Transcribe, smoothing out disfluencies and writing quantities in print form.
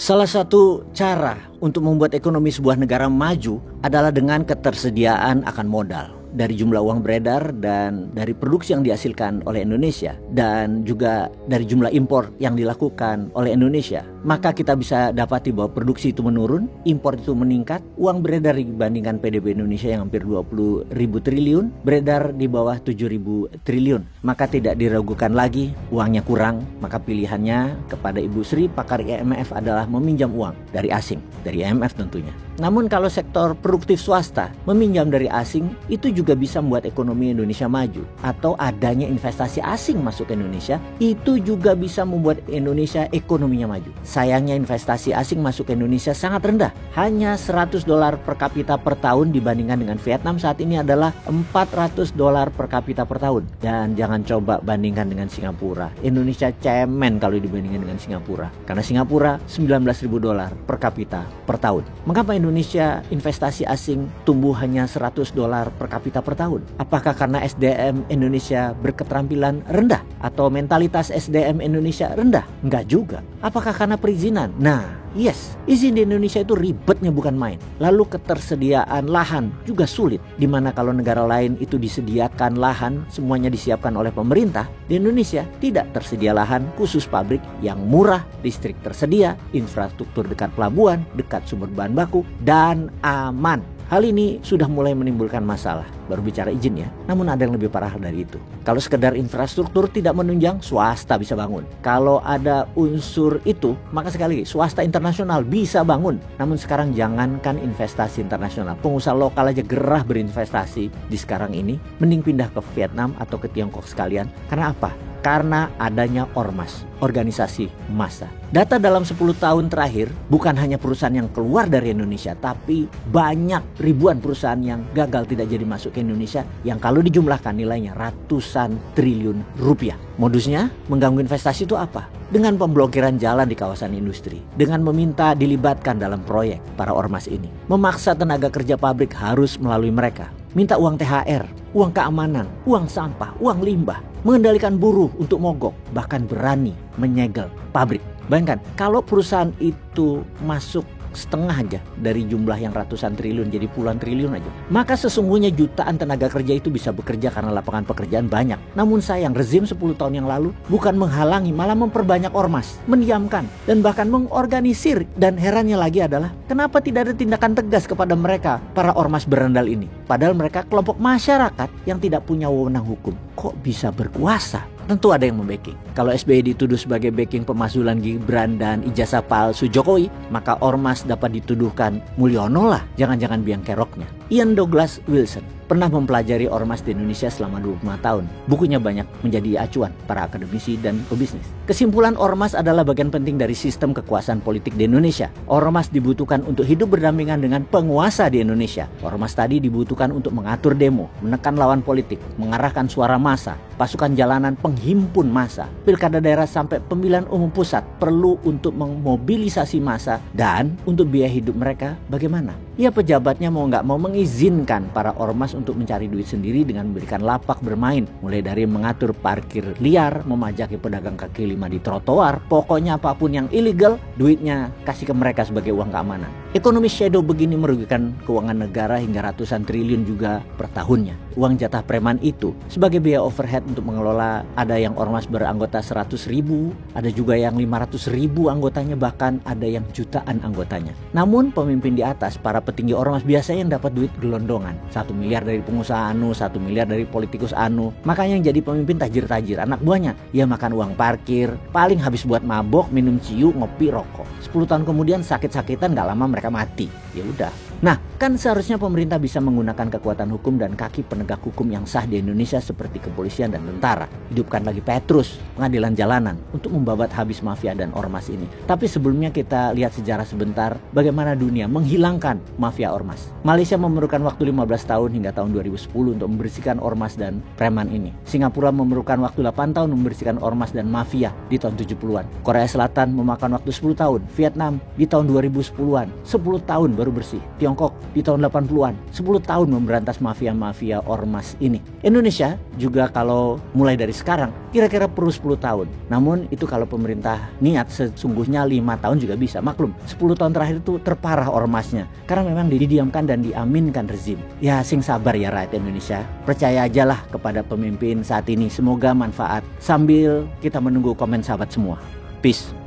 Salah satu cara untuk membuat ekonomi sebuah negara maju adalah dengan ketersediaan akan modal. Dari jumlah uang beredar dan dari produksi yang dihasilkan oleh Indonesia dan juga dari jumlah impor yang dilakukan oleh Indonesia, maka kita bisa dapati bahwa produksi itu menurun, impor itu meningkat, uang beredar dibandingkan PDB Indonesia yang hampir 20.000 triliun, beredar di bawah 7.000 triliun. Maka tidak diragukan lagi, uangnya kurang, maka pilihannya kepada Ibu Sri, pakar IMF adalah meminjam uang dari asing, dari IMF tentunya. Namun kalau sektor produktif swasta meminjam dari asing, itu juga bisa membuat ekonomi Indonesia maju. Atau adanya investasi asing masuk ke Indonesia, itu juga bisa membuat Indonesia ekonominya maju. Sayangnya investasi asing masuk ke Indonesia sangat rendah. Hanya $100 per kapita per tahun, dibandingkan dengan Vietnam saat ini adalah $400 per kapita per tahun. Dan jangan coba bandingkan dengan Singapura. Indonesia cemen kalau dibandingkan dengan Singapura. Karena Singapura $19.000 per kapita per tahun. Mengapa Indonesia investasi asing tumbuh hanya $100 per kapita per tahun? Apakah karena SDM Indonesia berketerampilan rendah? Atau mentalitas SDM Indonesia rendah? Enggak juga. Apakah karena perizinan? Yes, izin di Indonesia itu ribetnya bukan main. Lalu ketersediaan lahan juga sulit. Dimana kalau negara lain itu disediakan lahan, semuanya disiapkan oleh pemerintah. Di Indonesia tidak tersedia lahan khusus pabrik yang murah, listrik tersedia, infrastruktur dekat pelabuhan, dekat sumber bahan baku, dan aman. Hal ini sudah mulai menimbulkan masalah. Baru bicara izin ya. Namun ada yang lebih parah dari itu. Kalau sekedar infrastruktur tidak menunjang, swasta bisa bangun. Kalau ada unsur itu, maka sekali lagi swasta internasional bisa bangun. Namun sekarang jangankan investasi internasional, pengusaha lokal aja gerah berinvestasi di sekarang ini. Mending pindah ke Vietnam atau ke Tiongkok sekalian. Karena apa? Karena adanya ormas, organisasi massa. Data dalam 10 tahun terakhir, bukan hanya perusahaan yang keluar dari Indonesia, tapi banyak ribuan perusahaan yang gagal tidak jadi masuk ke Indonesia, yang kalau dijumlahkan nilainya ratusan triliun rupiah. Modusnya mengganggu investasi itu apa? Dengan pemblokiran jalan di kawasan industri, dengan meminta dilibatkan dalam proyek para ormas ini, memaksa tenaga kerja pabrik harus melalui mereka, minta uang THR, uang keamanan, uang sampah, uang limbah, mengendalikan buruh untuk mogok, bahkan berani menyegel pabrik. Bayangkan, kalau perusahaan itu masuk setengah aja dari jumlah yang ratusan triliun jadi puluhan triliun aja, maka sesungguhnya jutaan tenaga kerja itu bisa bekerja karena lapangan pekerjaan banyak. Namun sayang, rezim 10 tahun yang lalu bukan menghalangi, malah memperbanyak ormas, mendiamkan, dan bahkan mengorganisir. Dan herannya lagi adalah kenapa tidak ada tindakan tegas kepada mereka, para ormas berandal ini. Padahal mereka kelompok masyarakat yang tidak punya wewenang hukum. Kok bisa berkuasa? Tentu ada yang membacking. Kalau SBY dituduh sebagai backing pemakzulan Gibran dan ijazah palsu Jokowi, maka ormas dapat dituduhkan Mulyono lah, jangan-jangan biang keroknya. Ian Douglas Wilson pernah mempelajari ormas di Indonesia selama 25 tahun. Bukunya banyak menjadi acuan para akademisi dan pebisnis. Kesimpulan, ormas adalah bagian penting dari sistem kekuasaan politik di Indonesia. Ormas dibutuhkan untuk hidup berdampingan dengan penguasa di Indonesia. Ormas tadi dibutuhkan untuk mengatur demo, menekan lawan politik, mengarahkan suara massa, pasukan jalanan penghimpun massa, pilkada daerah sampai pemilihan umum pusat perlu untuk memobilisasi massa. Dan untuk biaya hidup mereka bagaimana? Ya, pejabatnya mau nggak mau mengizinkan para ormas untuk mencari duit sendiri dengan memberikan lapak bermain. Mulai dari mengatur parkir liar, memajaki pedagang kaki lima di trotoar, pokoknya apapun yang ilegal, duitnya kasih ke mereka sebagai uang keamanan. Ekonomi shadow begini merugikan keuangan negara hingga ratusan triliun juga per tahunnya. Uang jatah preman itu sebagai biaya overhead untuk mengelola, ada yang ormas beranggota 100.000, ada juga yang 500.000 anggotanya, bahkan ada yang jutaan anggotanya. Namun pemimpin di atas, para petinggi ormas biasanya yang dapat duit gelondongan. 1 miliar dari pengusaha anu, 1 miliar dari politikus anu. Makanya yang jadi pemimpin tajir-tajir, anak buahnya ya makan uang parkir, paling habis buat mabok, minum ciu, ngopi, rokok. 10 tahun kemudian sakit-sakitan, gak lama mereka mati. Ya udah. Nah, kan seharusnya pemerintah bisa menggunakan kekuatan hukum dan kaki penegak hukum yang sah di Indonesia seperti kepolisian dan tentara. Hidupkan lagi Petrus, pengadilan jalanan, untuk membabat habis mafia dan ormas ini. Tapi sebelumnya kita lihat sejarah sebentar bagaimana dunia menghilangkan mafia ormas. Malaysia memerlukan waktu 15 tahun hingga tahun 2010 untuk membersihkan ormas dan preman ini. Singapura memerlukan waktu 8 tahun membersihkan ormas dan mafia di tahun 70-an. Korea Selatan memakan waktu 10 tahun. Vietnam di tahun 2010-an, 10 tahun baru bersih. Tiongkok di tahun 80-an. 10 tahun memberantas mafia-mafia ormas ini. Indonesia juga kalau mulai dari sekarang kira-kira perlu 10 tahun. Namun itu kalau pemerintah niat, sesungguhnya 5 tahun juga bisa. Maklum, 10 tahun terakhir itu terparah ormasnya karena memang didiamkan dan diaminkan rezim. Ya sing sabar ya rakyat Indonesia. Percaya ajalah kepada pemimpin saat ini. Semoga manfaat sambil kita menunggu komen sahabat semua. Peace.